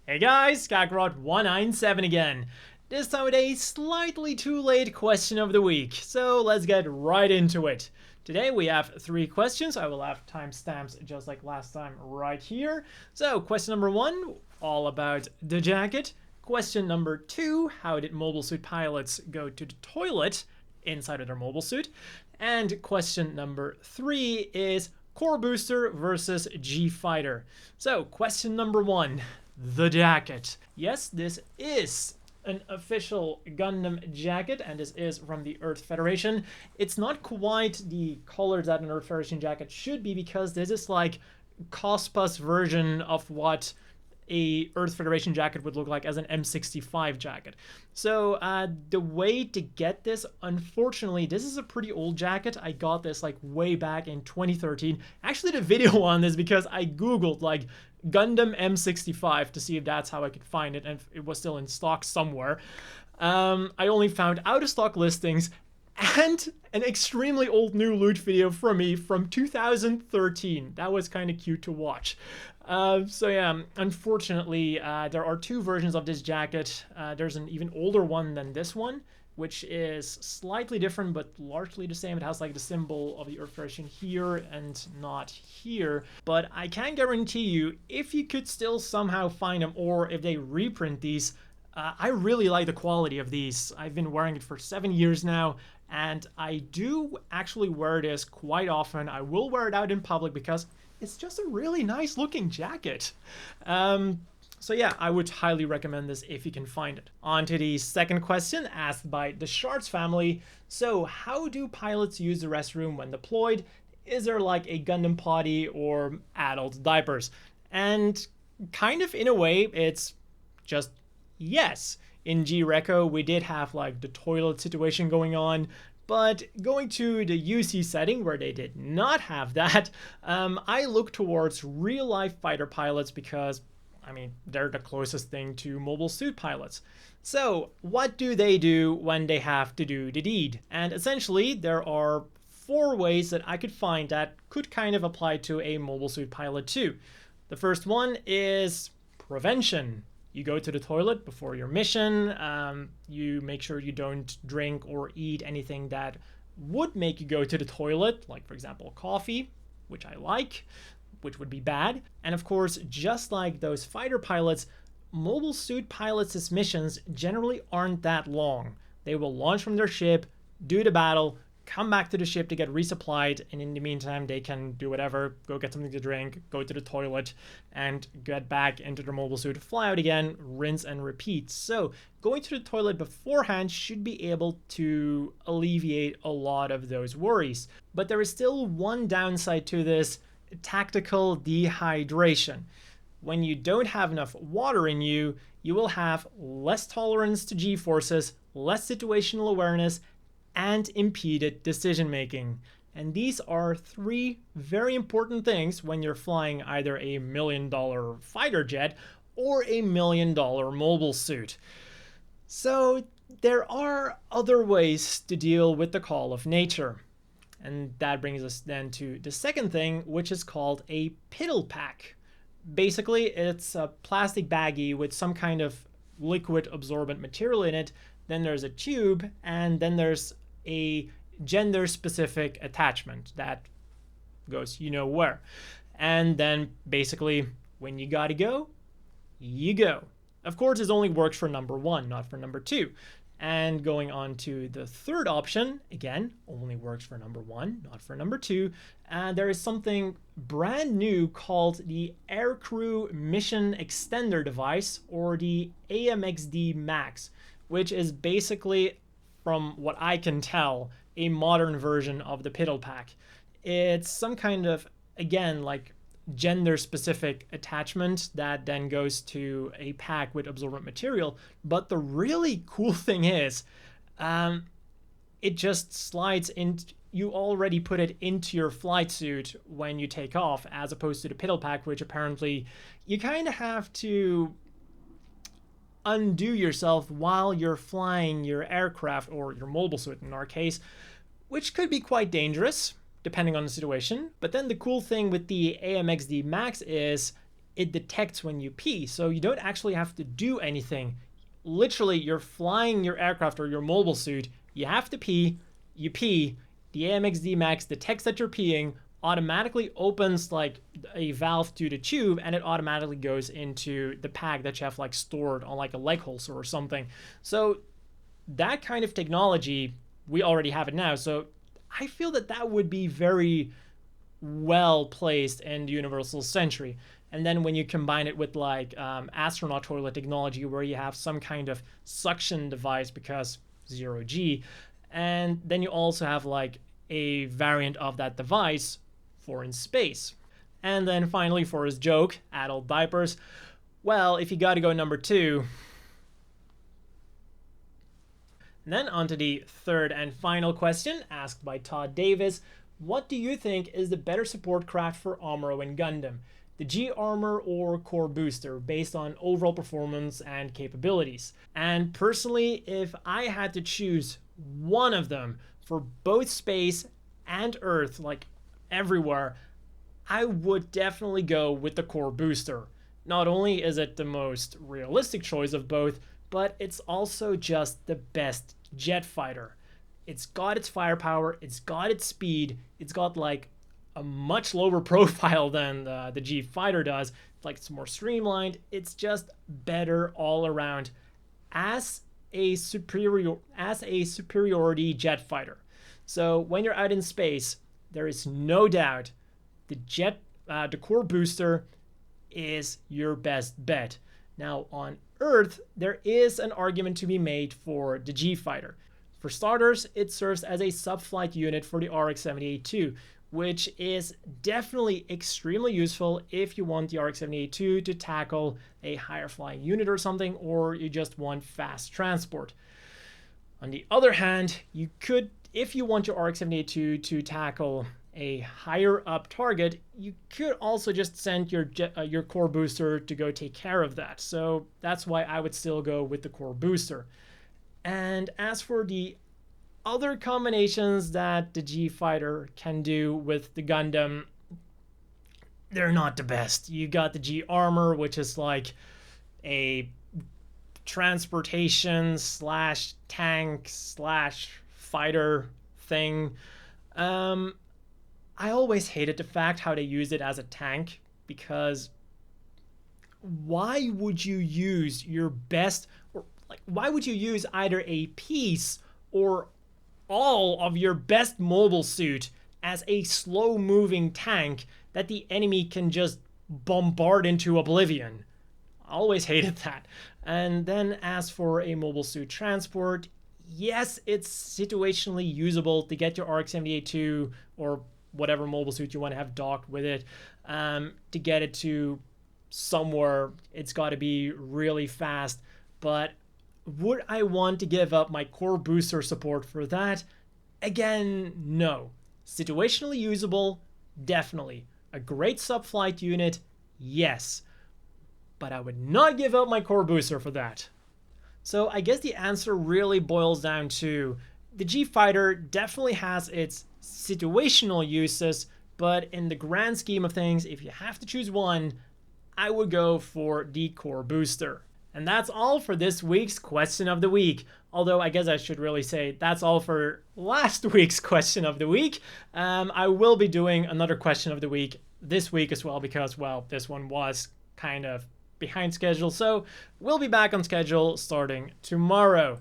Hey guys, Kakarot197 again. This time with a slightly too late question of the week, so let's get right into it. Today we have 3 questions. I will have timestamps just like last time right here. So question number 1, all about the jacket. Question number 2, how did mobile suit pilots go to the toilet inside of their mobile suit? And question number 3 is core booster versus GFighter. So question number 1. The jacket. Yes, this is an official Gundam jacket, and this is from the Earth Federation. It's not quite the color that an Earth Federation jacket should be, because this is like Cospa's version of what a Earth Federation jacket would look like as an M65 jacket. So the way to get this, unfortunately, this is a pretty old jacket. I got this like way back in 2013. I actually did a video on this because I googled like Gundam M65 to see if that's how I could find it, and it was still in stock somewhere. I only found out of stock listings and an extremely old new loot video from me from 2013. That was kind of cute to watch. So yeah, unfortunately, there are 2 versions of this jacket. There's an even older one than this one, which is slightly different but largely the same. It has like the symbol of the Earth Federation here and not here. But I can guarantee you, if you could still somehow find them, or if they reprint these, I really like the quality of these. I've been wearing it for 7 years now, and I do actually wear this quite often. I will wear it out in public because it's just a really nice looking jacket. So yeah, I would highly recommend this if you can find it. On to the second question, asked by the Shards family. So how do pilots use the restroom when deployed? Is there like a Gundam potty or adult diapers? And kind of in a way, it's just yes. In G-Reco, we did have like the toilet situation going on, but going to the UC setting where they did not have that, I look towards real-life fighter pilots because, I mean, they're the closest thing to mobile suit pilots. So what do they do when they have to do the deed? And essentially, there are 4 ways that I could find that could kind of apply to a mobile suit pilot too. The first one is prevention. You go to the toilet before your mission. You make sure you don't drink or eat anything that would make you go to the toilet, like for example coffee, which I like, which would be bad. And of course, just like those fighter pilots, mobile suit pilots' missions generally aren't that long. They will launch from their ship, do the battle, come back to the ship to get resupplied, and in the meantime they can do whatever, go get something to drink, go to the toilet, and get back into their mobile suit, fly out again, rinse and repeat. So going to the toilet beforehand should be able to alleviate a lot of those worries. But there is still one downside to this: tactical dehydration. When you don't have enough water in you, you will have less tolerance to G-forces, less situational awareness, and impeded decision making. And these are 3 very important things when you're flying either a $1 million fighter jet or a $1 million mobile suit. So there are other ways to deal with the call of nature. And that brings us then to the second thing, which is called a piddle pack. Basically, it's a plastic baggie with some kind of liquid absorbent material in it. Then there's a tube, and then there's a gender-specific attachment that goes you know where. And then basically, when you gotta go, you go. Of course, this only works for number 1, not for number 2. And going on to the third option, again, only works for number 1, not for number 2. There is something brand new called the Aircrew Mission Extender Device, or the DMAX, which is basically, from what I can tell, a modern version of the piddle pack. It's some kind of, again, like gender-specific attachment that then goes to a pack with absorbent material. But the really cool thing is, it just slides in. You already put it into your flight suit when you take off, as opposed to the piddle pack, which apparently you kind of have to undo yourself while you're flying your aircraft, or your mobile suit in our case, which could be quite dangerous depending on the situation. But then the cool thing with the DMAX is it detects when you pee. So you don't actually have to do anything. Literally, you're flying your aircraft or your mobile suit, you have to pee, you pee, the AMX DMAX detects that you're peeing, automatically opens like a valve to the tube, and it automatically goes into the pack that you have like stored on like a leg holster or something. So that kind of technology, we already have it now. So I feel that that would be very well placed in the Universal Century. And then when you combine it with like astronaut toilet technology, where you have some kind of suction device because 0G, and then you also have like a variant of that device for in space. And then finally, for his joke, adult diapers, well, if you gotta go number 2. And then onto the third and final question, asked by Todd Davis. What do you think is the better support craft for Amuro and Gundam? The G-Armor or Core Booster, based on overall performance and capabilities? And personally, if I had to choose one of them for both space and Earth, like everywhere, I would definitely go with the Core Booster. Not only is it the most realistic choice of both, but it's also just the best jet fighter. It's got its firepower, it's got its speed, it's got like a much lower profile than the GFighter does. It's more streamlined. It's just better all around as a superiority jet fighter. So when you're out in space, there is no doubt the Core Booster is your best bet. Now on Earth, there is an argument to be made for the GFighter. For starters, it serves as a subflight unit for the RX-78-2, which is definitely extremely useful if you want the RX-78-2 to tackle a higher flying unit or something, or you just want fast transport. On the other hand, you could, if you want your RX-78-2 to tackle a higher up target, you could also just send your Core Booster to go take care of that. So that's why I would still go with the Core Booster. And as for the other combinations that the GFighter can do with the Gundam, they're not the best. You got the G-Armor, which is like a transportation slash tank slash fighter thing. I always hated the fact how they used it as a tank, because why would you use your best, or like why would you use either a piece or all of your best mobile suit as a slow moving tank that the enemy can just bombard into oblivion? I always hated that. And then as for a mobile suit transport, yes, it's situationally usable to get your RX-78-2 or whatever mobile suit you want to have docked with it, to get it to somewhere. It's got to be really fast, but would I want to give up my Core Booster support for that? Again, no. Situationally usable, definitely. A great subflight unit, yes. But I would not give up my Core Booster for that. So I guess the answer really boils down to the GFighter definitely has its situational uses, but in the grand scheme of things, if you have to choose one, I would go for the Core Booster. And that's all for this week's Question of the Week. Although I guess I should really say that's all for last week's Question of the Week. I will be doing another Question of the Week this week as well, because, well, this one was kind of behind schedule. So we'll be back on schedule starting tomorrow.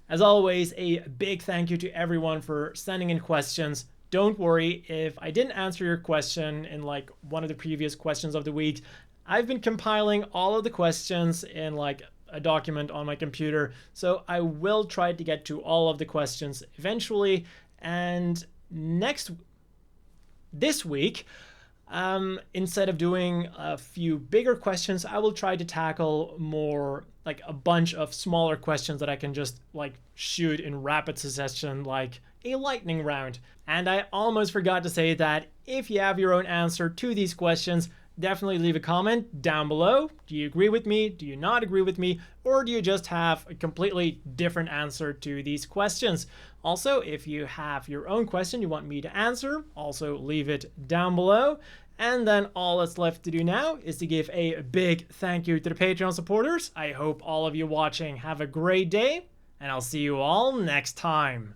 As always, a big thank you to everyone for sending in questions. Don't worry if I didn't answer your question in like one of the previous Questions of the Week. I've been compiling all of the questions in like a document on my computer, so I will try to get to all of the questions eventually. And this week, instead of doing a few bigger questions, I will try to tackle more like a bunch of smaller questions that I can just like shoot in rapid succession, like a lightning round. And I almost forgot to say that if you have your own answer to these questions, definitely leave a comment down below. Do you agree with me? Do you not agree with me? Or do you just have a completely different answer to these questions? Also, if you have your own question you want me to answer, also leave it down below. And then all that's left to do now is to give a big thank you to the Patreon supporters. I hope all of you watching have a great day, and I'll see you all next time.